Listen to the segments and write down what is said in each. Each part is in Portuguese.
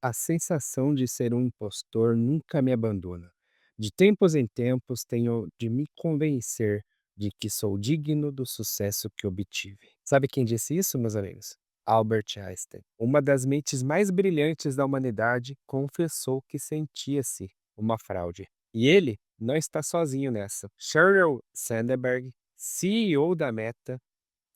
A sensação de ser um impostor nunca me abandona. De tempos em tempos, tenho de me convencer de que sou digno do sucesso que obtive. Sabe quem disse isso, meus amigos? Albert Einstein. Uma das mentes mais brilhantes da humanidade confessou que sentia-se uma fraude. E ele não está sozinho nessa. Sheryl Sandberg, CEO da Meta,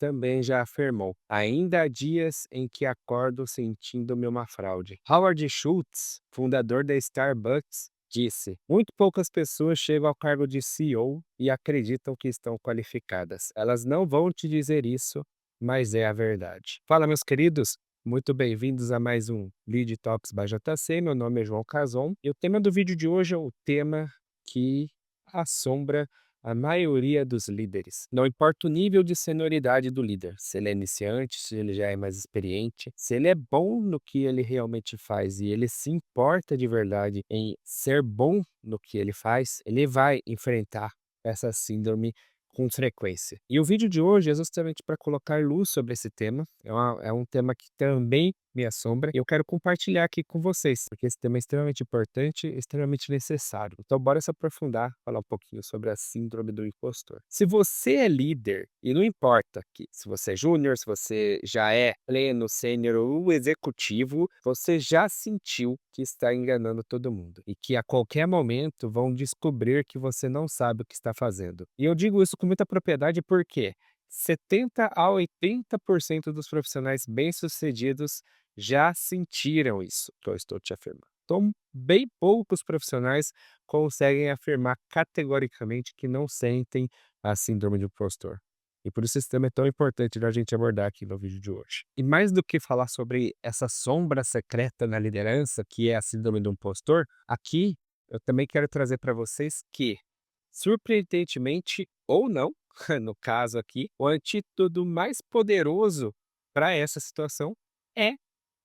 também já afirmou: ainda há dias em que acordo sentindo-me uma fraude. Howard Schultz, fundador da Starbucks, disse: muito poucas pessoas chegam ao cargo de CEO e acreditam que estão qualificadas. Elas não vão te dizer isso, mas é a verdade. Fala, meus queridos. Muito bem-vindos a mais um Lead Talks by JC. Meu nome é João Cazon e o tema do vídeo de hoje é o tema que assombra a maioria dos líderes. Não importa o nível de senioridade do líder, se ele é iniciante, se ele já é mais experiente, se ele é bom no que ele realmente faz e ele se importa de verdade em ser bom no que ele faz, ele vai enfrentar essa síndrome com frequência. E o vídeo de hoje é justamente para colocar luz sobre esse tema. É um tema que também me assombra e eu quero compartilhar aqui com vocês, porque esse tema é extremamente importante e extremamente necessário. Então, bora se aprofundar, falar um pouquinho sobre a síndrome do impostor. Se você é líder, e não importa que se você é júnior, se você já é pleno, sênior ou executivo, você já sentiu que está enganando todo mundo e que a qualquer momento vão descobrir que você não sabe o que está fazendo. E eu digo isso com muita propriedade porque 70 a 80% dos profissionais bem-sucedidos já sentiram isso que eu estou te afirmando. Então, bem poucos profissionais conseguem afirmar categoricamente que não sentem a síndrome do impostor. E por isso esse tema é tão importante da gente abordar aqui no vídeo de hoje. E mais do que falar sobre essa sombra secreta na liderança, que é a síndrome do impostor, aqui eu também quero trazer para vocês que, surpreendentemente ou não, no caso aqui, o antídoto mais poderoso para essa situação é,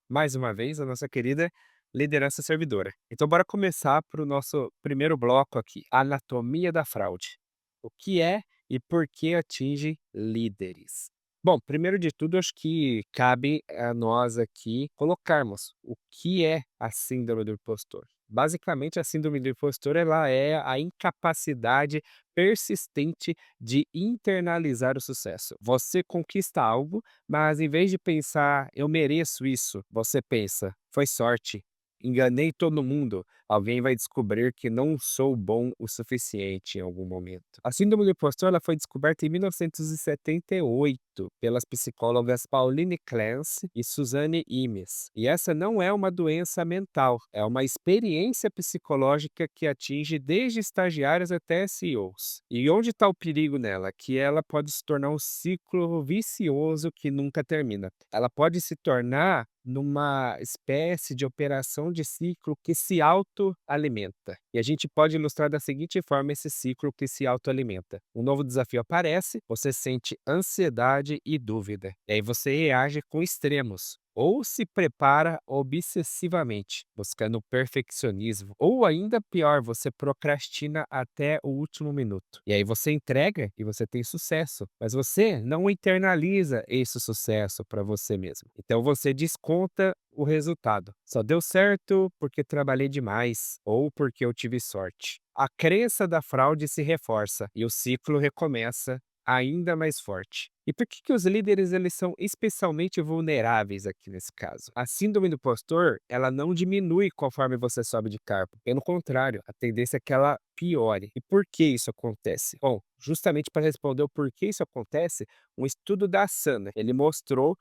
mais uma vez, a nossa querida liderança servidora. Então, bora começar para o nosso primeiro bloco aqui: anatomia da fraude. O que é e por que atinge líderes? Bom, primeiro de tudo, acho que cabe a nós aqui colocarmos o que é a síndrome do impostor. Basicamente, a síndrome do impostor ela é a incapacidade persistente de internalizar o sucesso. Você conquista algo, mas em vez de pensar, eu mereço isso, você pensa, foi sorte, enganei todo mundo, alguém vai descobrir que não sou bom o suficiente em algum momento. A síndrome do impostor ela foi descoberta em 1978 pelas psicólogas Pauline Clance e Suzanne Imes. E essa não é uma doença mental, é uma experiência psicológica que atinge desde estagiários até CEOs. E onde está o perigo nela? Que ela pode se tornar um ciclo vicioso que nunca termina. Ela pode se tornar numa espécie de operação de ciclo que se autoalimenta. E a gente pode ilustrar da seguinte forma esse ciclo que se autoalimenta. Um novo desafio aparece, você sente ansiedade e dúvida. E aí você reage com extremos. Ou se prepara obsessivamente, buscando perfeccionismo. Ou ainda pior, você procrastina até o último minuto. E aí você entrega e você tem sucesso. Mas você não internaliza esse sucesso para você mesmo. Então você desconta o resultado. Só deu certo porque trabalhei demais ou porque eu tive sorte. A crença da fraude se reforça e o ciclo recomeça ainda mais forte. E por que os líderes eles são especialmente vulneráveis aqui nesse caso? A síndrome do impostor, ela não diminui conforme você sobe de cargo. Pelo contrário, a tendência é que ela piore. E por que isso acontece? Bom, justamente para responder o porquê isso acontece, um estudo da Sana, ele mostrou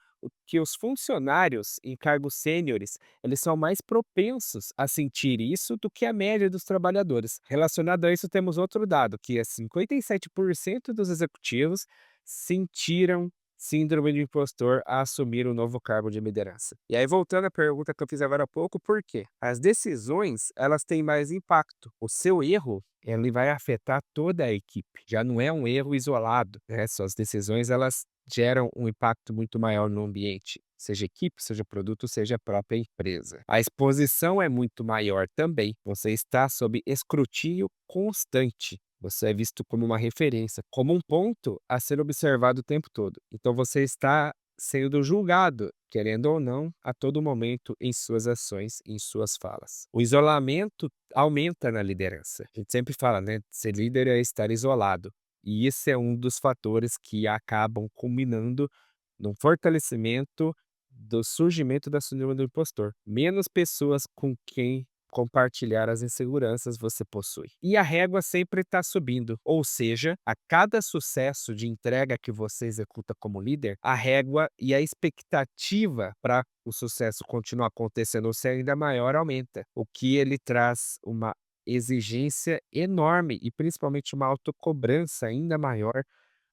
que os funcionários em cargos sêniores, eles são mais propensos a sentir isso do que a média dos trabalhadores. Relacionado a isso, temos outro dado, que é 57% dos executivos sentiram síndrome do impostor a assumir um novo cargo de liderança. E aí, voltando à pergunta que eu fiz agora há pouco, por quê? As decisões, elas têm mais impacto. O seu erro, ele vai afetar toda a equipe. Já não é um erro isolado, né? Suas decisões, elas geram um impacto muito maior no ambiente, seja equipe, seja produto, seja a própria empresa. A exposição é muito maior também. Você está sob escrutínio constante. Você é visto como uma referência, como um ponto a ser observado o tempo todo. Então você está sendo julgado querendo ou não, a todo momento em suas ações, em suas falas. O isolamento aumenta na liderança. A gente sempre fala, né, ser líder é estar isolado. E esse é um dos fatores que acabam culminando no fortalecimento do surgimento da síndrome do impostor. Menos pessoas com quem compartilhar as inseguranças você possui. E a régua sempre está subindo, ou seja, a cada sucesso de entrega que você executa como líder, a régua e a expectativa para o sucesso continuar acontecendo ou ser ainda maior aumenta, o que ele traz uma exigência enorme e principalmente uma autocobrança ainda maior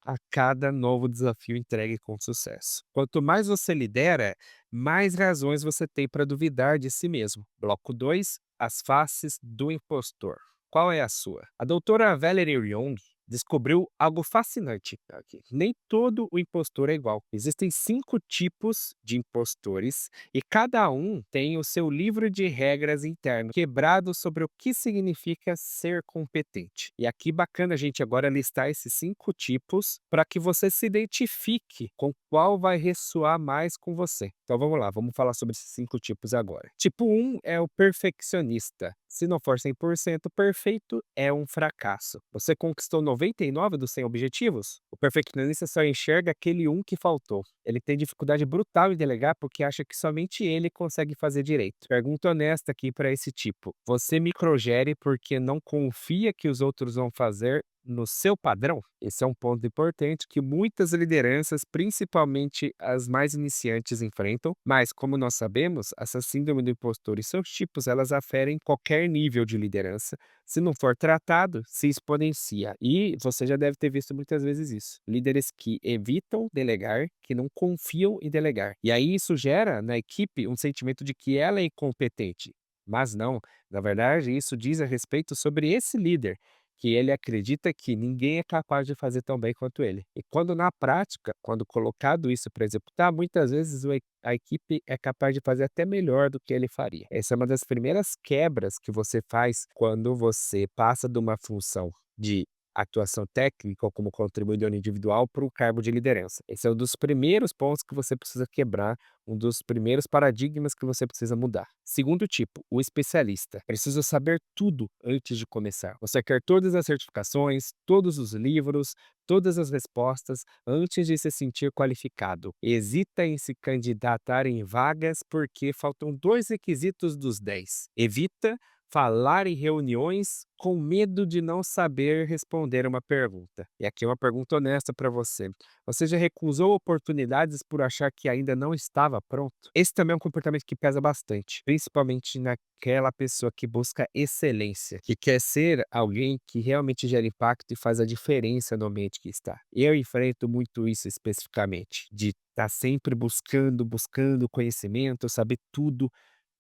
a cada novo desafio entregue com sucesso. Quanto mais você lidera, mais razões você tem para duvidar de si mesmo. Bloco 2: as faces do impostor. Qual é a sua? A doutora Valerie Young descobriu algo fascinante aqui. Nem todo o impostor é igual. Existem 5 tipos de impostores e cada um tem o seu livro de regras interno quebrado sobre o que significa ser competente. E aqui bacana a gente agora listar esses 5 tipos para que você se identifique com qual vai ressoar mais com você. Então vamos lá, vamos falar sobre esses 5 tipos agora. Tipo 1 é o perfeccionista. Se não for 100% perfeito, é um fracasso. Você conquistou 99 dos 100 objetivos? O perfeccionista só enxerga aquele um que faltou. Ele tem dificuldade brutal em delegar porque acha que somente ele consegue fazer direito. Pergunta honesta aqui para esse tipo: você microgere porque não confia que os outros vão fazer no seu padrão? Esse é um ponto importante que muitas lideranças, principalmente as mais iniciantes, enfrentam, mas como nós sabemos, essa síndrome do impostor e seus tipos, elas aferem qualquer nível de liderança. Se não for tratado, se exponencia. E você já deve ter visto muitas vezes isso. Líderes que evitam delegar, que não confiam em delegar. E aí isso gera na equipe um sentimento de que ela é incompetente. Mas não, na verdade, isso diz a respeito sobre esse líder, que ele acredita que ninguém é capaz de fazer tão bem quanto ele. E quando na prática, quando colocado isso para executar, muitas vezes a equipe é capaz de fazer até melhor do que ele faria. Essa é uma das primeiras quebras que você faz quando você passa de uma função de atuação técnica ou como contribuidor individual para um cargo de liderança. Esse é um dos primeiros pontos que você precisa quebrar, um dos primeiros paradigmas que você precisa mudar. Segundo tipo, o especialista. Preciso saber tudo antes de começar. Você quer todas as certificações, todos os livros, todas as respostas antes de se sentir qualificado. Hesita em se candidatar em vagas porque faltam 2 requisitos dos 10. Evita falar em reuniões com medo de não saber responder uma pergunta. E aqui é uma pergunta honesta para você. Você já recusou oportunidades por achar que ainda não estava pronto? Esse também é um comportamento que pesa bastante, principalmente naquela pessoa que busca excelência, que quer ser alguém que realmente gera impacto e faz a diferença no ambiente que está. Eu enfrento muito isso especificamente, de estar sempre buscando conhecimento, saber tudo,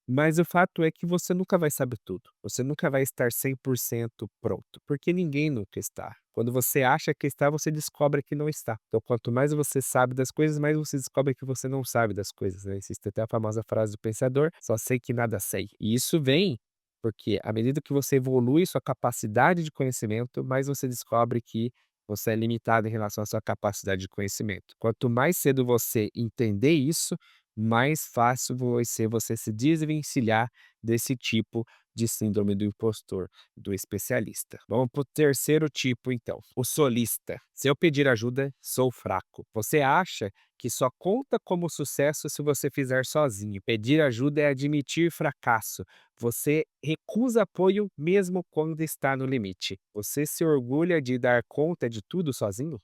mas o fato é que você nunca vai saber tudo. Você nunca vai estar 100% pronto, porque ninguém nunca está. Quando você acha que está, você descobre que não está. Então, quanto mais você sabe das coisas, mais você descobre que você não sabe das coisas, né? Existe até a famosa frase do pensador: só sei que nada sei. E isso vem porque, à medida que você evolui sua capacidade de conhecimento, mais você descobre que você é limitado em relação à sua capacidade de conhecimento. Quanto mais cedo você entender isso, mais fácil vai ser você se desvencilhar desse tipo de síndrome do impostor, do especialista. Vamos para o terceiro tipo, então, o solista. Se eu pedir ajuda, sou fraco. Você acha que só conta como sucesso se você fizer sozinho. Pedir ajuda é admitir fracasso. Você recusa apoio mesmo quando está no limite. Você se orgulha de dar conta de tudo sozinho?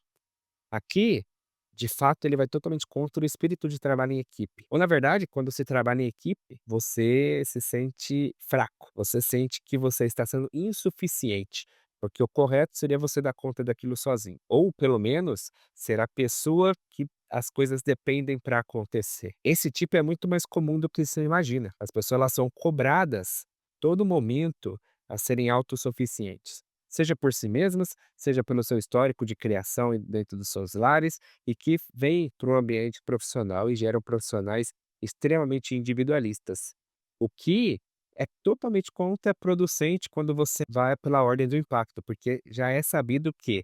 Aqui, de fato, ele vai totalmente contra o espírito de trabalho em equipe. Ou, na verdade, quando você trabalha em equipe, você se sente fraco. Você sente que você está sendo insuficiente, porque o correto seria você dar conta daquilo sozinho. Ou, pelo menos, ser a pessoa que as coisas dependem para acontecer. Esse tipo é muito mais comum do que você imagina. As pessoas elas são cobradas todo momento a serem autossuficientes, seja por si mesmas, seja pelo seu histórico de criação dentro dos seus lares e que vem para o ambiente profissional e geram profissionais extremamente individualistas. O que é totalmente contraproducente quando você vai pela ordem do impacto, porque já é sabido que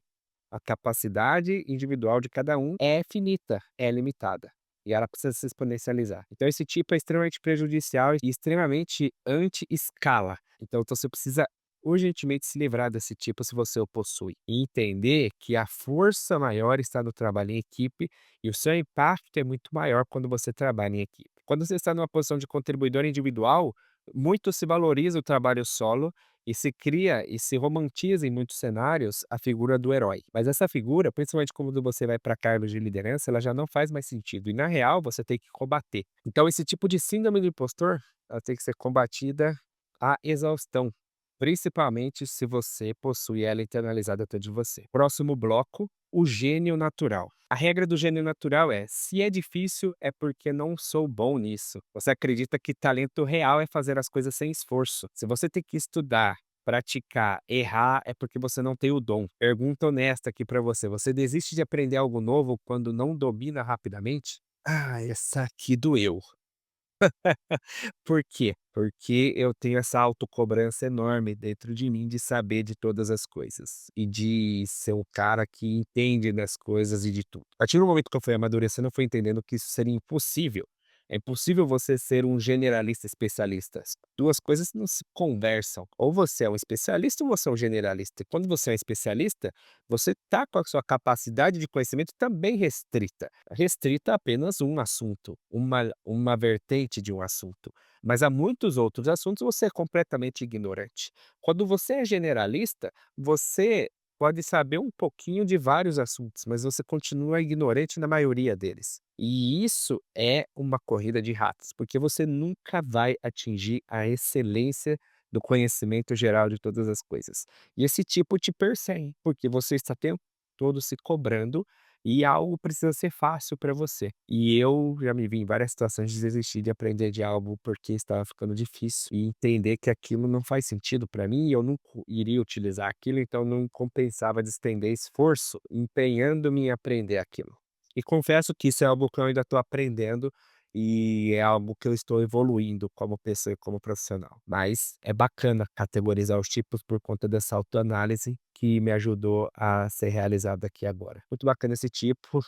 a capacidade individual de cada um é finita, é limitada. e ela precisa se exponencializar. Então esse tipo é extremamente prejudicial e extremamente anti-escala. Então você precisa urgentemente se livrar desse tipo se você o possui. E entender que a força maior está no trabalho em equipe e o seu impacto é muito maior quando você trabalha em equipe. Quando você está numa posição de contribuidor individual, muito se valoriza o trabalho solo e se cria e se romantiza em muitos cenários a figura do herói. Mas essa figura, principalmente quando você vai para cargos de liderança, ela já não faz mais sentido. E na real, você tem que combater. Então, esse tipo de síndrome do impostor, ela tem que ser combatida à exaustão. Principalmente se você possui ela internalizada dentro de você. Próximo bloco, o gênio natural. A regra do gênio natural é: se é difícil, é porque não sou bom nisso. Você acredita que talento real é fazer as coisas sem esforço. Se você tem que estudar, praticar, errar, é porque você não tem o dom. Pergunta honesta aqui pra você: você desiste de aprender algo novo quando não domina rapidamente? Ah, essa aqui doeu. Por quê? Porque eu tenho essa autocobrança enorme dentro de mim de saber de todas as coisas e de ser um cara que entende das coisas e de tudo. A partir do momento que eu fui amadurecendo, eu fui entendendo que isso seria impossível. É impossível você ser um generalista especialista. As 2 coisas não se conversam. Ou você é um especialista ou você é um generalista. E quando você é um especialista, você está com a sua capacidade de conhecimento também restrita a apenas um assunto, uma vertente de um assunto. Mas há muitos outros assuntos você é completamente ignorante. Quando você é generalista, você pode saber um pouquinho de vários assuntos, mas você continua ignorante na maioria deles. E isso é uma corrida de ratos, porque você nunca vai atingir a excelência do conhecimento geral de todas as coisas. E esse tipo te persegue, porque você está o tempo todo se cobrando e algo precisa ser fácil para você. E eu já me vi em várias situações de desistir de aprender de algo porque estava ficando difícil e entender que aquilo não faz sentido para mim e eu não iria utilizar aquilo, então não compensava despender esforço empenhando-me em aprender aquilo. E confesso que isso é algo que eu ainda estou aprendendo e é algo que eu estou evoluindo como pessoa e como profissional. Mas é bacana categorizar os tipos por conta dessa autoanálise que me ajudou a ser realizado aqui agora. Muito bacana esse tipo,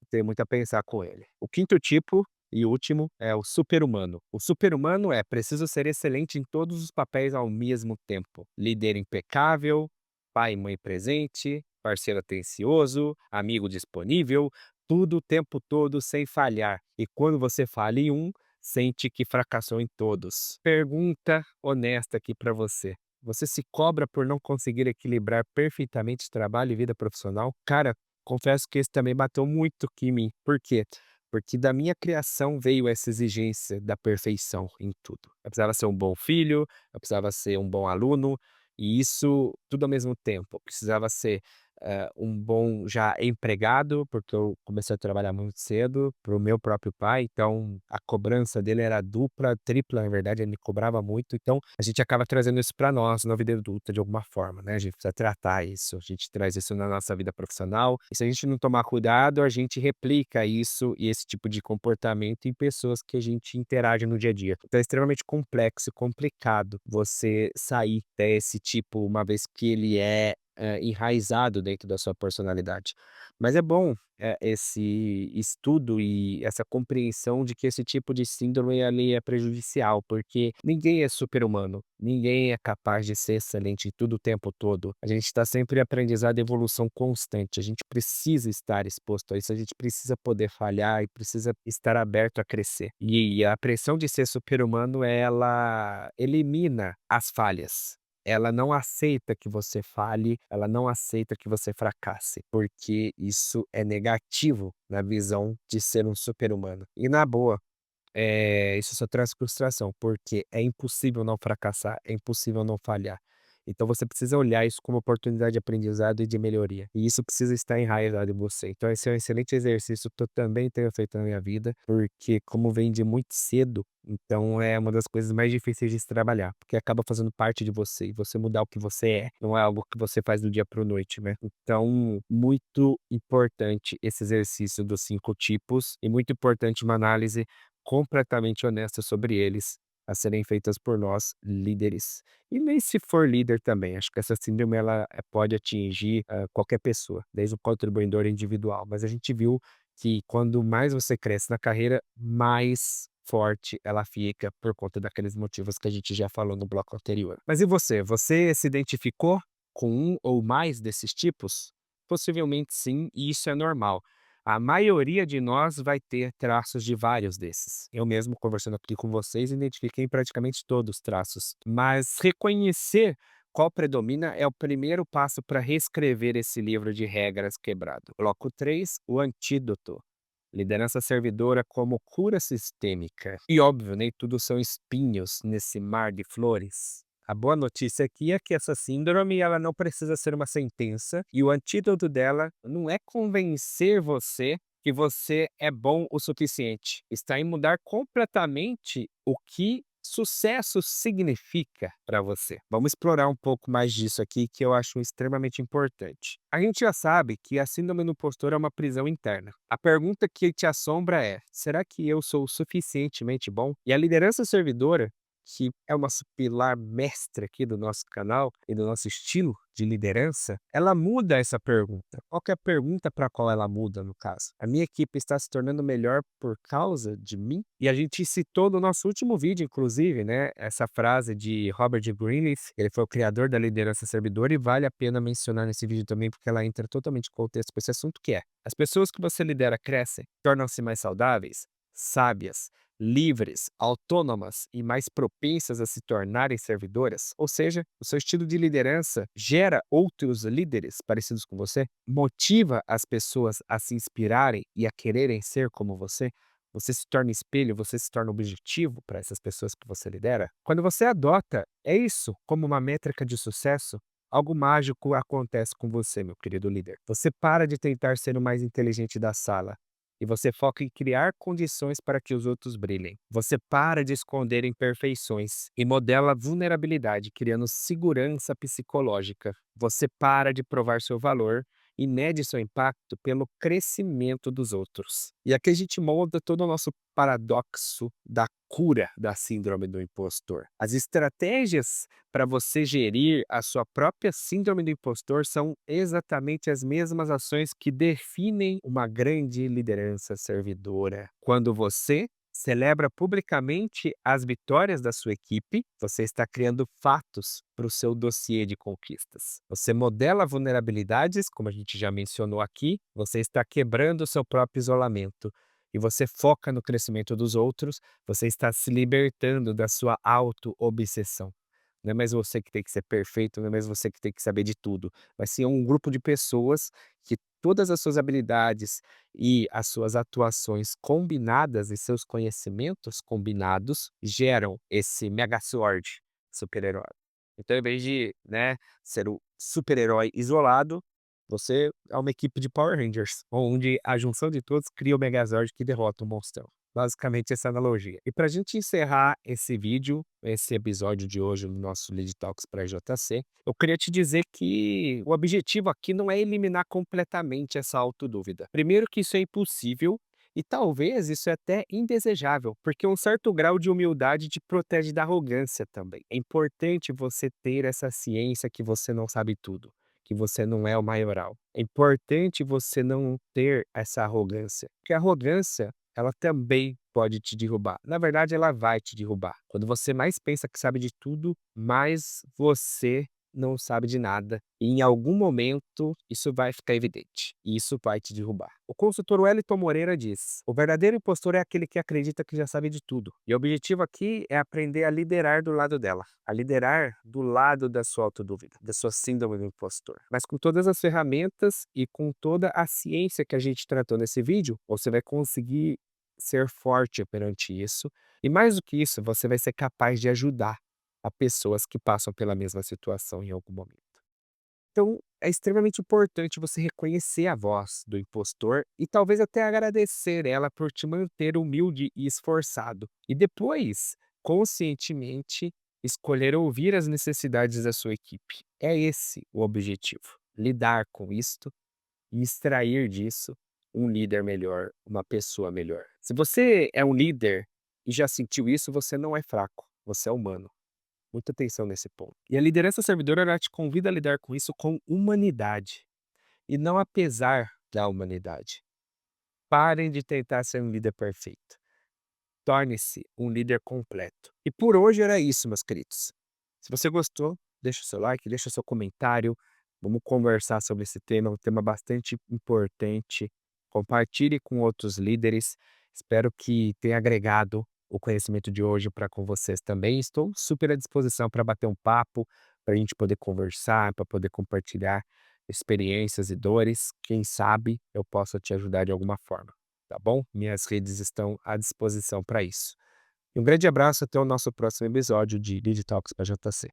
tenho muito a pensar com ele. O quinto tipo e último é o super-humano. O super-humano é: preciso ser excelente em todos os papéis ao mesmo tempo. Líder impecável, pai e mãe presente, parceiro atencioso, amigo disponível, tudo o tempo todo sem falhar. E quando você falha em um, sente que fracassou em todos. Pergunta honesta aqui para você. Você se cobra por não conseguir equilibrar perfeitamente trabalho e vida profissional? Cara, confesso que esse também bateu muito aqui em mim. Por quê? Porque da minha criação veio essa exigência da perfeição em tudo. Eu precisava ser um bom filho, eu precisava ser um bom aluno, e isso tudo ao mesmo tempo. Eu precisava ser, um bom já empregado, porque eu comecei a trabalhar muito cedo para o meu próprio pai, então a cobrança dele era dupla, tripla, na verdade, ele me cobrava muito, então a gente acaba trazendo isso para nós na vida adulta de alguma forma, né, a gente precisa tratar isso, a gente traz isso na nossa vida profissional, e se a gente não tomar cuidado, a gente replica isso e esse tipo de comportamento em pessoas que a gente interage no dia a dia. Então é extremamente complexo e complicado você sair desse tipo, uma vez que ele é, enraizado dentro da sua personalidade. Mas é bom, esse estudo e essa compreensão de que esse tipo de síndrome ali é prejudicial, porque ninguém é super-humano, ninguém é capaz de ser excelente em tudo o tempo todo. A gente está sempre em aprendizado e evolução constante, a gente precisa estar exposto a isso, a gente precisa poder falhar e precisa estar aberto a crescer. E a pressão de ser super-humano, ela elimina as falhas. Ela não aceita que você falhe, ela não aceita que você fracasse, porque isso é negativo na visão de ser um super-humano. E na boa, isso só traz frustração, porque é impossível não fracassar, é impossível não falhar. Então você precisa olhar isso como oportunidade de aprendizado e de melhoria. E isso precisa estar enraizado em você. Então esse é um excelente exercício que eu também tenho feito na minha vida, porque como vem de muito cedo, então é uma das coisas mais difíceis de se trabalhar, porque acaba fazendo parte de você. E você mudar o que você é, não é algo que você faz do dia para noite, né? Então, muito importante esse exercício dos 5 tipos e muito importante uma análise completamente honesta sobre eles, a serem feitas por nós, líderes. E nem se for líder também, acho que essa síndrome ela, pode atingir, qualquer pessoa, desde o contribuidor individual, mas a gente viu que quando mais você cresce na carreira, mais forte ela fica por conta daqueles motivos que a gente já falou no bloco anterior. Mas e você? Você se identificou com um ou mais desses tipos? Possivelmente sim, e isso é normal. A maioria de nós vai ter traços de vários desses. Eu mesmo, conversando aqui com vocês, identifiquei praticamente todos os traços. Mas reconhecer qual predomina é o primeiro passo para reescrever esse livro de regras quebrado. Bloco 3, o antídoto. Liderança servidora como cura sistêmica. E óbvio, nem tudo são espinhos nesse mar de flores. A boa notícia aqui é que essa síndrome ela não precisa ser uma sentença e o antídoto dela não é convencer você que você é bom o suficiente. Está em mudar completamente o que sucesso significa para você. Vamos explorar um pouco mais disso aqui, que eu acho extremamente importante. A gente já sabe que a síndrome do impostor é uma prisão interna. A pergunta que te assombra é: será que eu sou suficientemente bom? E a liderança servidora, que é o nosso pilar mestre aqui do nosso canal e do nosso estilo de liderança, ela muda essa pergunta. Qual que é a pergunta para qual ela muda, no caso? A minha equipe está se tornando melhor por causa de mim? E a gente citou no nosso último vídeo, inclusive, né, essa frase de Robert Greenleaf, ele foi o criador da liderança servidora e vale a pena mencionar nesse vídeo também porque ela entra totalmente em contexto com esse assunto que é: as pessoas que você lidera crescem, tornam-se mais saudáveis, sábias, livres, autônomas e mais propensas a se tornarem servidoras, ou seja, o seu estilo de liderança gera outros líderes parecidos com você, motiva as pessoas a se inspirarem e a quererem ser como você se torna espelho, você se torna objetivo para essas pessoas que você lidera. Quando você adota isso como uma métrica de sucesso, algo mágico acontece com você, meu querido líder. Você para de tentar ser o mais inteligente da sala e você foca em criar condições para que os outros brilhem. Você para de esconder imperfeições e modela vulnerabilidade, criando segurança psicológica. Você para de provar seu valor e mede seu impacto pelo crescimento dos outros. E aqui a gente molda todo o nosso paradoxo da cura da síndrome do impostor. As estratégias para você gerir a sua própria síndrome do impostor são exatamente as mesmas ações que definem uma grande liderança servidora. Quando você celebra publicamente as vitórias da sua equipe, você está criando fatos para o seu dossiê de conquistas. Você modela vulnerabilidades, como a gente já mencionou aqui, você está quebrando o seu próprio isolamento. E você foca no crescimento dos outros, você está se libertando da sua auto-obsessão. Não é mais você que tem que ser perfeito, não é mais você que tem que saber de tudo. Vai ser um grupo de pessoas que todas as suas habilidades e as suas atuações combinadas e seus conhecimentos combinados geram esse Megazord super-herói. Então, em vez de, né, ser o super-herói isolado, você é uma equipe de Power Rangers, onde a junção de todos cria o Megazord que derrota o monstrão. Basicamente essa analogia. E para a gente encerrar esse vídeo, esse episódio de hoje no nosso Lead Talks para JC, eu queria te dizer que o objetivo aqui não é eliminar completamente essa autodúvida. Primeiro que isso é impossível e talvez isso é até indesejável, porque um certo grau de humildade te protege da arrogância também. É importante você ter essa ciência que você não sabe tudo, que você não é o maioral. É importante você não ter essa arrogância, porque a arrogância ela também pode te derrubar. Na verdade, ela vai te derrubar. Quando você mais pensa que sabe de tudo, mais você não sabe de nada. E em algum momento isso vai ficar evidente. E isso vai te derrubar. O consultor Wellington Moreira diz: o verdadeiro impostor é aquele que acredita que já sabe de tudo. E o objetivo aqui é aprender a liderar do lado dela. A liderar do lado da sua autodúvida, da sua síndrome do impostor. Mas com todas as ferramentas e com toda a ciência que a gente tratou nesse vídeo, você vai conseguir ser forte perante isso, e mais do que isso, você vai ser capaz de ajudar a pessoas que passam pela mesma situação em algum momento. Então, é extremamente importante você reconhecer a voz do impostor e talvez até agradecer ela por te manter humilde e esforçado. E depois, conscientemente, escolher ouvir as necessidades da sua equipe. É esse o objetivo. Lidar com isto e extrair disso um líder melhor, uma pessoa melhor. Se você é um líder e já sentiu isso, você não é fraco, você é humano. Muita atenção nesse ponto. E a liderança servidora, ela te convida a lidar com isso com humanidade e não apesar da humanidade. Parem de tentar ser um líder perfeito. Torne-se um líder completo. E por hoje era isso, meus queridos. Se você gostou, deixa o seu like, deixa o seu comentário. Vamos conversar sobre esse tema, um tema bastante importante. Compartilhe com outros líderes. Espero que tenha agregado o conhecimento de hoje para com vocês também. Estou super à disposição para bater um papo, para a gente poder conversar, para poder compartilhar experiências e dores. Quem sabe eu possa te ajudar de alguma forma, tá bom? Minhas redes estão à disposição para isso. Um grande abraço, até o nosso próximo episódio de Lead Talks para JC.